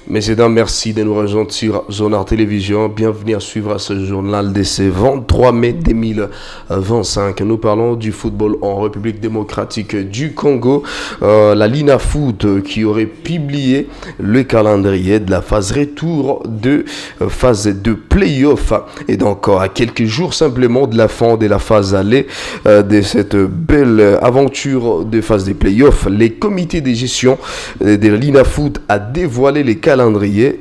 Messieurs, dames, merci de nous rejoindre sur Zonar Télévision. Bienvenue à suivre ce journal de ce 23 mai 2025. Nous parlons du football en République démocratique du Congo. La Lina Foot qui aurait publié le calendrier de la phase retour de phase de play-off. Et donc, à quelques jours simplement de la fin de la phase aller de cette belle aventure de phase de play-off, les comités de gestion de la Lina Foot a dévoilé les calendrier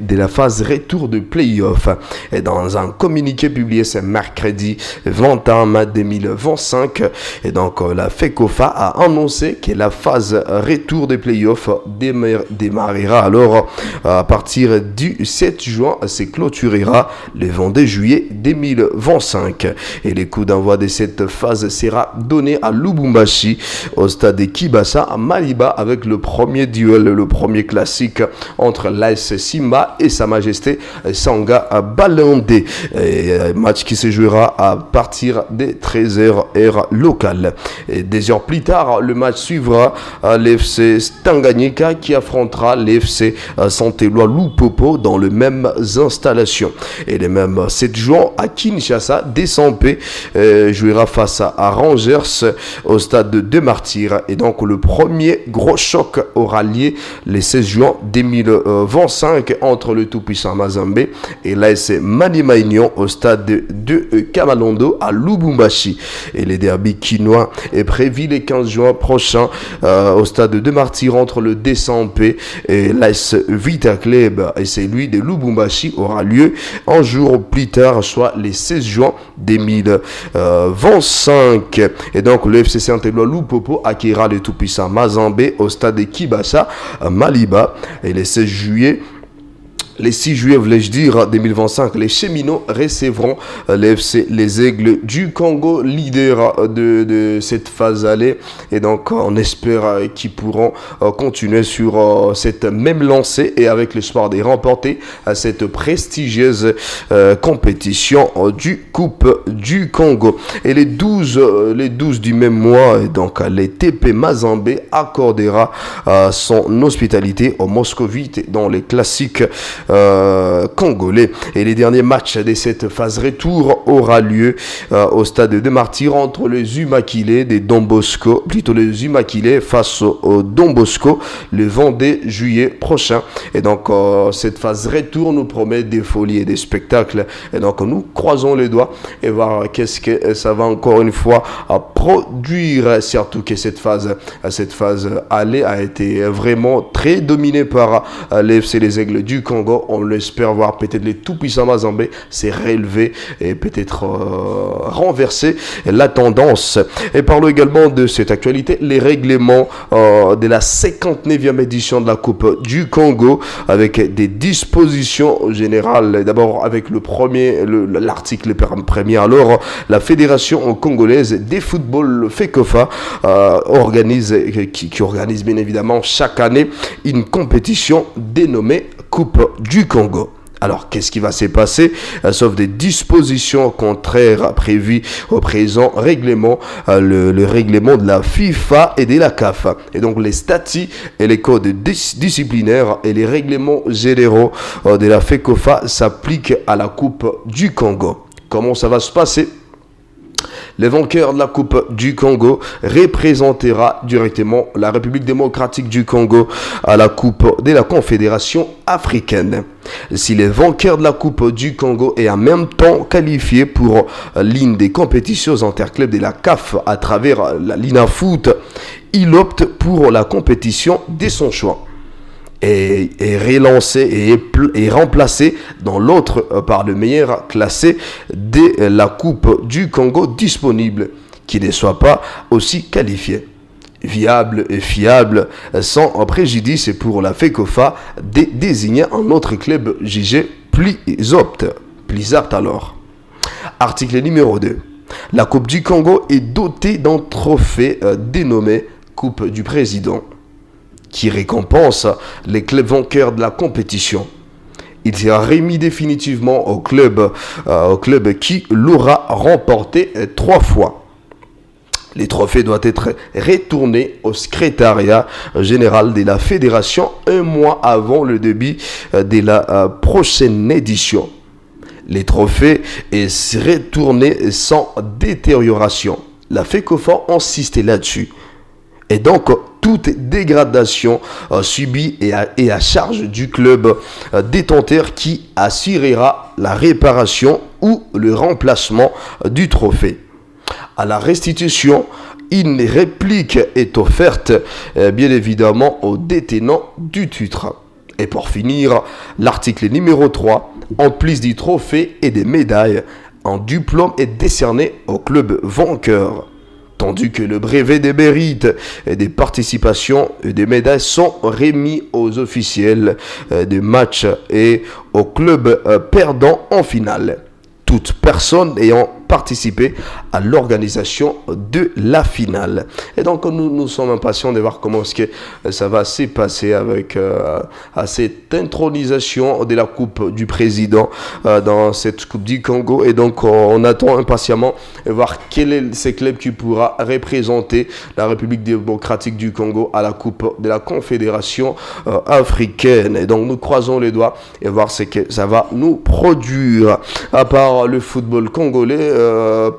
de la phase retour de play-off. Et dans un communiqué publié ce mercredi 21 mai 2025, et donc la FECOFA a annoncé que la phase retour de play-off démarrera alors à partir du 7 juin, se clôturera le 22 juillet 2025. Et le coup d'envoi de cette phase sera donné à Lubumbashi, au stade de Kibasa à Maliba, avec le premier duel, le premier classique entre l'AS Simba et Sa Majesté Sanga Balendé. Match qui se jouera à partir des 13h heure locale. Et des heures plus tard, le match suivra l'FC Tanganyika qui affrontera l'FC Saint-Éloi Lupopo dans les mêmes installations. Et les mêmes 7 juin à Kinshasa, Desampé jouera face à Rangers au stade de Martyrs. Et donc le premier gros choc aura lieu le 16 juin 2025 entre le tout-puissant Mazembe et l'AS Maniema Union au stade de Kamalondo à Lubumbashi. Et le derby quinois est prévu le 15 juin prochain au stade de Martyrs entre le Desampé et l'AS Vita Club, et celui de Lubumbashi aura lieu un jour plus tard, soit le 16 juin 2025. Et donc le FC Saint-Éloi Lupopo accueillera le tout-puissant Mazembe au stade de Kibasa à Maliba. Et le 16 juillet, les 6 juillet, voulais-je dire, 2025, les Cheminots recevront les Aigles du Congo, leader de cette phase aller. Et donc, on espère qu'ils pourront continuer sur cette même lancée et avec l'espoir de remporter cette prestigieuse compétition du Coupe du Congo. Et les 12 du même mois, donc, les TP Mazembe accordera son hospitalité aux Moscovites dans les classiques congolais. Et les derniers matchs de cette phase retour aura lieu au stade de Martyrs entre les Umakilé des Don Bosco, plutôt les Umakilé face au Don Bosco le 22 juillet prochain. Et donc cette phase retour nous promet des folies et des spectacles. Et donc nous croisons les doigts et voir qu'est-ce que ça va encore une fois produire. Surtout que cette phase aller a été vraiment très dominée par l'FC les Aigles du Congo. On l'espère voir peut-être les tout-puissants Mazembe s'est relevé et peut-être renverser la tendance. Et parlons également de cette actualité, les règlements de la 59e édition de la Coupe du Congo avec des dispositions générales. D'abord avec l'article premier. Alors, la Fédération congolaise des football FECOFA qui organise bien évidemment chaque année une compétition dénommée Coupe du Congo. Alors, qu'est-ce qui va se passer? Sauf des dispositions contraires prévues au présent règlement, le règlement de la FIFA et de la CAF. Et donc, les statuts et les codes disciplinaires et les règlements généraux de la FECOFA s'appliquent à la Coupe du Congo. Comment ça va se passer? Le vainqueur de la Coupe du Congo représentera directement la République démocratique du Congo à la Coupe de la Confédération africaine. Si le vainqueur de la Coupe du Congo est en même temps qualifié pour l'une des compétitions interclubs de la CAF à travers la Lina Foot, il opte pour la compétition de son choix. Et relancé et remplacé dans l'autre par le meilleur classé de la Coupe du Congo disponible, qui ne soit pas aussi qualifié. Viable et fiable, sans préjudice pour la FECOFA de désigner un autre club jugé plus apte alors. Article numéro 2. La Coupe du Congo est dotée d'un trophée dénommé Coupe du Président, qui récompense les clubs vainqueurs de la compétition. Il sera remis définitivement au club qui l'aura remporté 3 fois. Les trophées doivent être retournés au secrétariat général de la fédération un mois avant le début de la prochaine édition. Les trophées sont retournés sans détérioration. La FECOFA insiste là-dessus. Et donc, toute dégradation subie est à charge du club détenteur qui assurera la réparation ou le remplacement du trophée. À la restitution, une réplique est offerte, bien évidemment, aux détenants du titre. Et pour finir, l'article numéro 3, en plus du trophée et des médailles, un diplôme est décerné au club vainqueur. Tandis que le brevet des mérites et des participations et des médailles sont remis aux officiels des matchs et aux clubs perdants en finale. Toute personne ayant participé à l'organisation de la finale. Et donc nous sommes impatients de voir comment est-ce que ça va se passer avec cette intronisation de la Coupe du Président dans cette Coupe du Congo. Et donc on attend impatiemment de voir quel est ce club qui pourra représenter la République démocratique du Congo à la Coupe de la Confédération africaine. Et donc nous croisons les doigts et voir ce que ça va nous produire. À part le football congolais,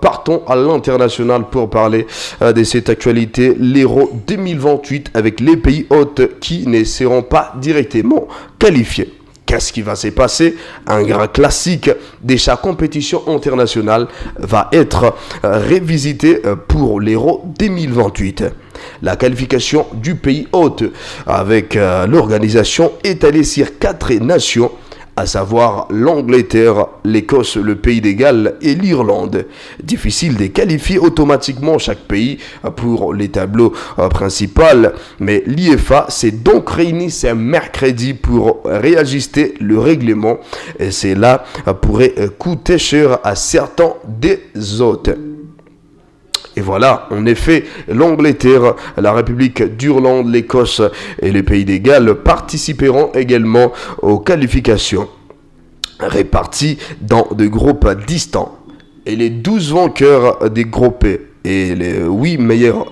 partons à l'international pour parler de cette actualité, l'Euro 2028 avec les pays hôtes qui ne seront pas directement qualifiés. Qu'est-ce qui va se passer? Un grand classique de chaque compétition internationale va être révisité pour l'Euro 2028. La qualification du pays hôte avec l'organisation étalée sur 4 nations, à savoir l'Angleterre, l'Écosse, le Pays de Galles et l'Irlande. Difficile de qualifier automatiquement chaque pays pour les tableaux principaux, mais l'IFA s'est donc réunie ce mercredi pour réajuster le règlement et cela pourrait coûter cher à certains des hôtes. Et voilà, en effet, l'Angleterre, la République d'Irlande, l'Écosse et le Pays de Galles participeront également aux qualifications, répartis dans des groupes distants. Et les 12 vainqueurs des groupes et les 8 meilleurs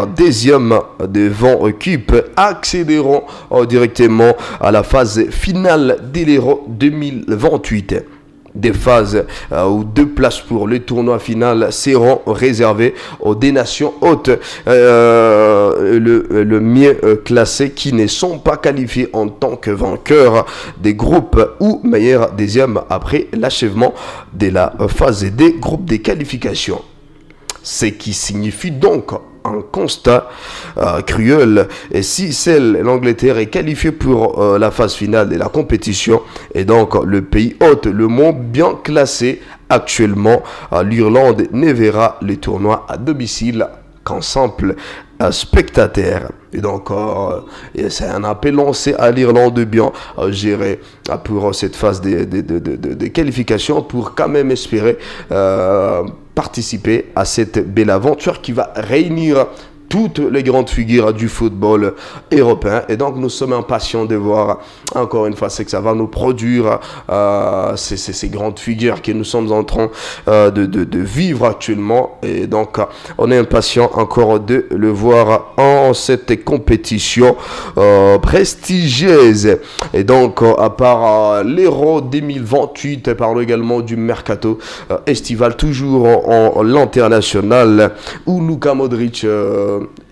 deuxièmes devant équipe accéderont directement à la phase finale de l'Euro 2028. Des phases ou 2 places pour le tournoi final seront réservées aux des nations hôtes le mieux classés qui ne sont pas qualifiés en tant que vainqueurs des groupes ou meilleurs deuxièmes après l'achèvement de la phase des groupes de qualification. Ce qui signifie donc un constat cruel. Et si l'Angleterre est qualifiée pour la phase finale de la compétition, et donc le pays hôte le moins bien classé actuellement, l'Irlande ne verra le tournoi à domicile qu'en simple spectateur. Et donc c'est un appel lancé à l'Irlande de bien gérer pour cette phase de qualification pour quand même espérer participer à cette belle aventure qui va réunir toutes les grandes figures du football européen. Et donc, nous sommes impatients de voir, encore une fois, ce que ça va nous produire, ces grandes figures que nous sommes en train de vivre actuellement. Et donc, on est impatients encore de le voir en cette compétition prestigieuse. Et donc, à part l'Euro 2028, parlons également du mercato estival, toujours en l'international, où Luka Modric...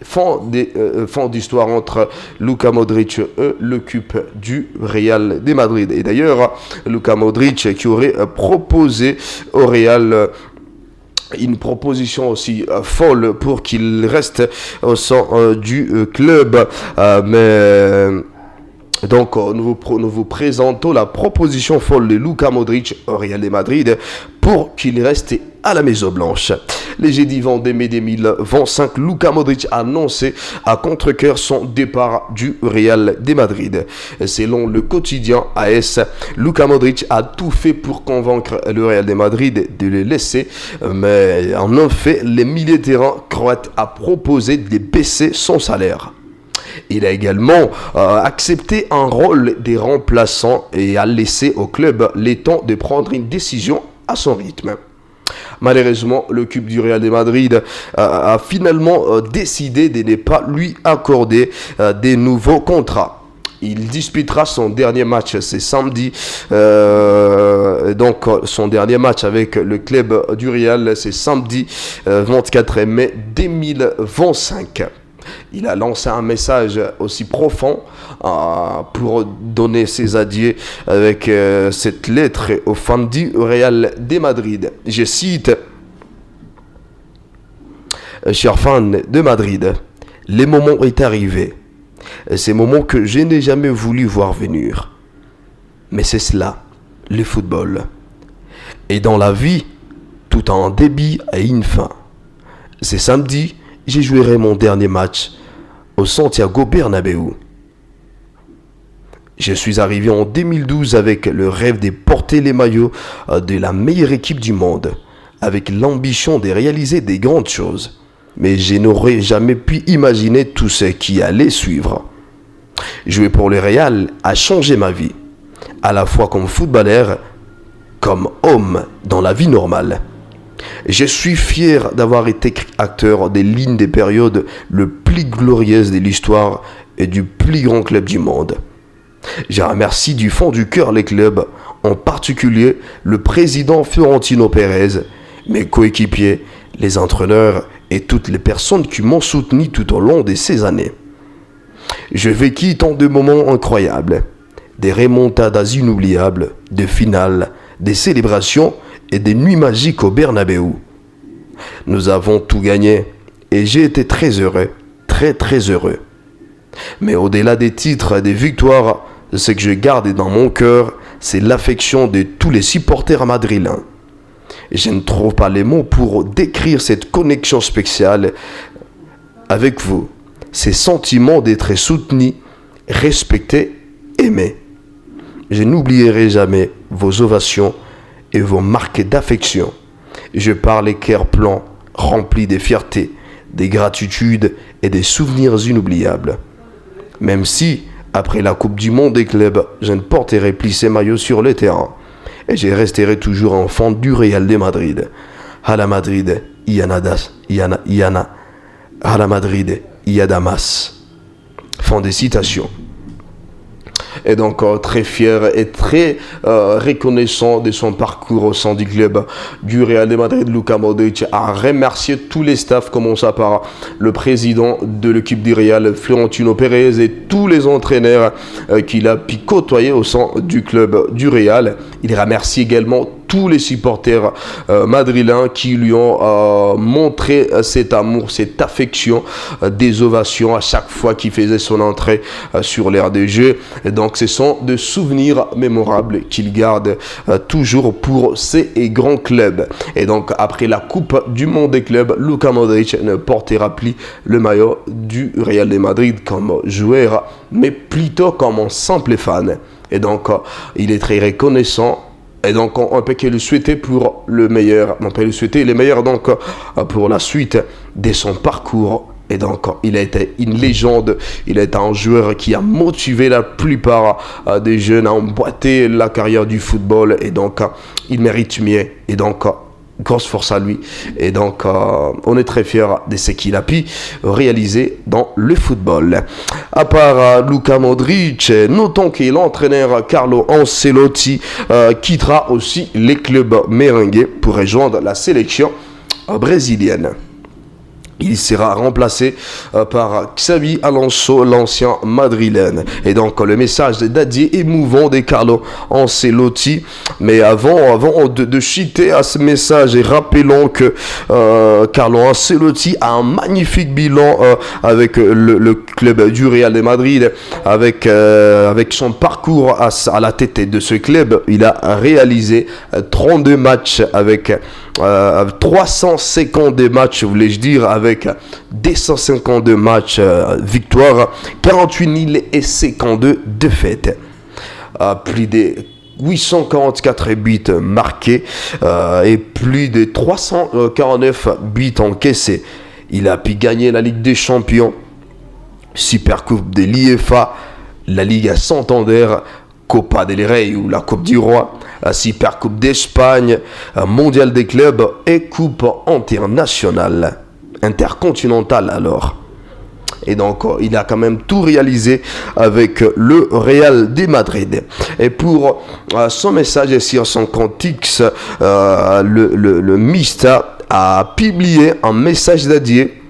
fond d'histoire entre Luka Modric et l'équipe du Real de Madrid. Et d'ailleurs, Luka Modric qui aurait proposé au Real une proposition aussi folle pour qu'il reste au sein du club. Donc, nous vous présentons la proposition folle de Luka Modric au Real de Madrid pour qu'il reste à la Maison Blanche. Le jeudi 22 mai 2025, Luka Modric a annoncé à contre-cœur son départ du Real de Madrid. Selon le quotidien AS, Luka Modric a tout fait pour convaincre le Real de Madrid de le laisser, mais en effet, le milieu de terrain croate a proposé de baisser son salaire. Il a également accepté un rôle des remplaçants et a laissé au club le temps de prendre une décision à son rythme. Malheureusement, l'équipe du Real de Madrid a finalement décidé de ne pas lui accorder des nouveaux contrats. Il disputera son dernier match, c'est samedi. Donc, son dernier match avec le club du Real, c'est samedi 24 mai 2025. Il a lancé un message aussi profond pour donner ses adieux avec cette lettre aux fans du Real de Madrid. Je cite: chers fans de Madrid, le moment est arrivé. Ces moments que je n'ai jamais voulu voir venir. Mais c'est cela, le football. Et dans la vie, tout a un début et une fin. C'est samedi, je jouerai mon dernier match au Santiago Bernabéu. Je suis arrivé en 2012 avec le rêve de porter les maillots de la meilleure équipe du monde, avec l'ambition de réaliser des grandes choses. Mais je n'aurais jamais pu imaginer tout ce qui allait suivre. Jouer pour le Real a changé ma vie, à la fois comme footballeur, comme homme dans la vie normale. Je suis fier d'avoir été acteur de l'une des périodes les plus glorieuses de l'histoire et du plus grand club du monde. Je remercie du fond du cœur les clubs, en particulier le président Florentino Pérez, mes coéquipiers, les entraîneurs et toutes les personnes qui m'ont soutenu tout au long de ces années. Je vécu tant de moments incroyables, des remontadas inoubliables, des finales, des célébrations et des nuits magiques au Bernabéu. Nous avons tout gagné et j'ai été très heureux, très heureux. Mais au-delà des titres et des victoires, ce que je garde dans mon cœur, c'est l'affection de tous les supporters madrilènes. Je ne trouve pas les mots pour décrire cette connexion spéciale avec vous, ces sentiments d'être soutenu, respecté, aimé. Je n'oublierai jamais vos ovations et vos marques d'affection. Je parle les cœurs pleins, remplis de fierté, de gratitude et des souvenirs inoubliables. Même si, après la Coupe du Monde des clubs, je ne porterai plus ces maillots sur le terrain. Et je resterai toujours enfant du Real de Madrid. À la Madrid, Yana. À la Madrid, Yadamas. Fin de citation. Et donc très fier et très reconnaissant de son parcours au sein du club du Real de Madrid. Luka Modric a remercié tous les staffs, commençant par le président de l'équipe du Real, Florentino Pérez, et tous les entraîneurs qu'il a pu côtoyer au sein du club du Real. Il remercie également tous les supporters madrilènes qui lui ont montré cet amour, cette affection, des ovations à chaque fois qu'il faisait son entrée sur l'aire de jeu. Et donc ce sont des souvenirs mémorables qu'il garde toujours pour ces grands clubs. Et donc après la Coupe du Monde des clubs, Luka Modric ne portera plus le maillot du Real de Madrid comme joueur, mais plutôt comme un simple fan. Et donc il est très reconnaissant. Et donc, on peut que le souhaiter pour le meilleur. On peut le souhaiter le meilleur donc pour la suite de son parcours. Et donc, il a été une légende. Il a été un joueur qui a motivé la plupart des jeunes à emboîter la carrière du football. Et donc, il mérite mieux. Et donc, grosse force à lui. Et donc, on est très fiers de ce qu'il a pu réaliser dans le football. À part Luka Modric, notons que l'entraîneur Carlo Ancelotti quittera aussi les clubs merengues pour rejoindre la sélection brésilienne. Il sera remplacé par Xavi Alonso, l'ancien madrilène. Et donc, le message d'adieu émouvant de Carlo Ancelotti. Mais avant de chuter à ce message, et rappelons que Carlo Ancelotti a un magnifique bilan avec le club du Real de Madrid. Avec son parcours à la tête de ce club, il a réalisé 32 matchs avec 352 matchs, voulais-je dire, avec 252 matchs victoires, 48 nuls et 52 défaites. Plus de 844 buts marqués et plus de 349 buts encaissés. Il a pu gagner la Ligue des Champions, Supercoupe de l'IFA, la Ligue Santander, Copa del Rey ou la Coupe du Roi, Super Coupe d'Espagne, Mondial des clubs et Coupe intercontinentale alors. Et donc, il a quand même tout réalisé avec le Real de Madrid. Et pour son message sur son compte X, le Mista a publié un message dédié,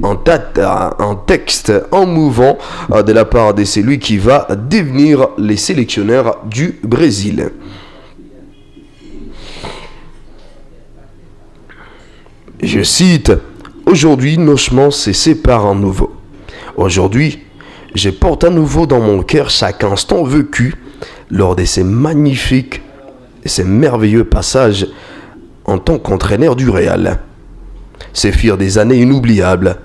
un texte en mouvant de la part de celui qui va devenir les sélectionneurs du Brésil. Je cite: aujourd'hui, nos chemins se séparent à nouveau. Aujourd'hui, je porte à nouveau dans mon cœur chaque instant vécu lors de ces magnifiques et ces merveilleux passages en tant qu'entraîneur du Real. Ce furent des années inoubliables,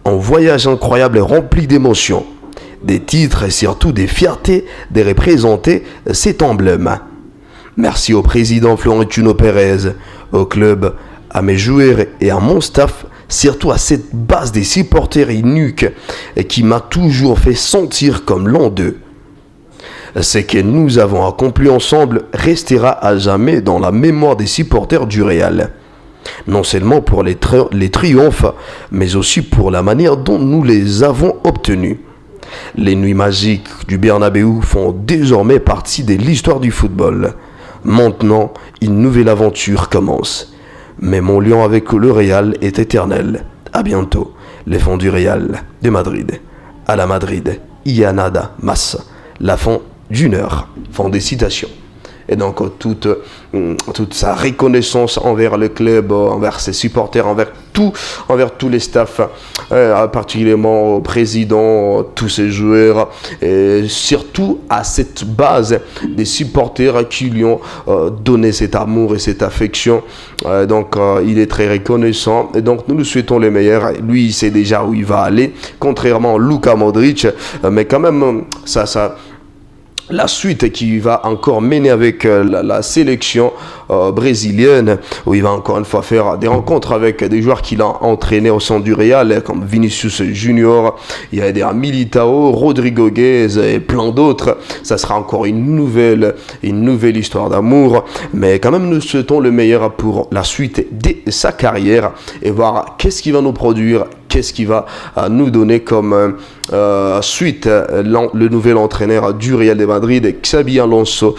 un voyage incroyable et rempli d'émotions, des titres et surtout des fiertés de représenter cet emblème. Merci au président Florentino Pérez, au club, à mes joueurs et à mon staff, surtout à cette base des supporters uniques qui m'a toujours fait sentir comme l'un d'eux. Ce que nous avons accompli ensemble restera à jamais dans la mémoire des supporters du Real. Non seulement pour les triomphes, mais aussi pour la manière dont nous les avons obtenus. Les nuits magiques du Bernabéu font désormais partie de l'histoire du football. Maintenant, une nouvelle aventure commence. Mais mon lien avec le Real est éternel. À bientôt, les fonds du Real de Madrid. À la Madrid, y a nada más. La fin d'une heure. Fin des citations. Et donc toute sa reconnaissance envers le club, envers ses supporters, envers tous les staffs, particulièrement au président, tous ses joueurs, et surtout à cette base des supporters qui lui ont donné cet amour et cette affection. Donc il est très reconnaissant et donc nous lui souhaitons le meilleur. Lui il sait déjà où il va aller, contrairement à Luka Modric, mais quand même la suite qui va encore mener avec la sélection brésilienne, où il va encore une fois faire des rencontres avec des joueurs qu'il a entraînés au sein du Real, comme Vinicius Junior, il y a des Militao, Rodrigo Guez et plein d'autres. Ça sera encore une nouvelle histoire d'amour, mais quand même nous souhaitons le meilleur pour la suite de sa carrière et voir qu'est-ce qu'il va nous produire, qu'est-ce qu'il va nous donner comme suite le nouvel entraîneur du Real de Madrid, Xabi Alonso,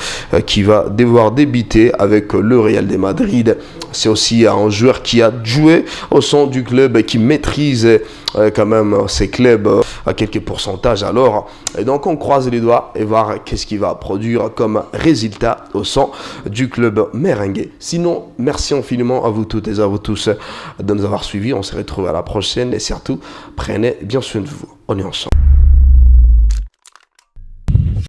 qui va devoir débuter avec le Real de Madrid. C'est aussi un joueur qui a joué au sein du club et qui maîtrise quand même ces clubs à quelques pourcentages alors. Et donc on croise les doigts et voir qu'est-ce qu'il va produire comme résultat au sein du club merengue. Sinon, merci infiniment à vous toutes et à vous tous de nous avoir suivis. On se retrouve à la prochaine et surtout, prenez bien soin de vous. On est ensemble.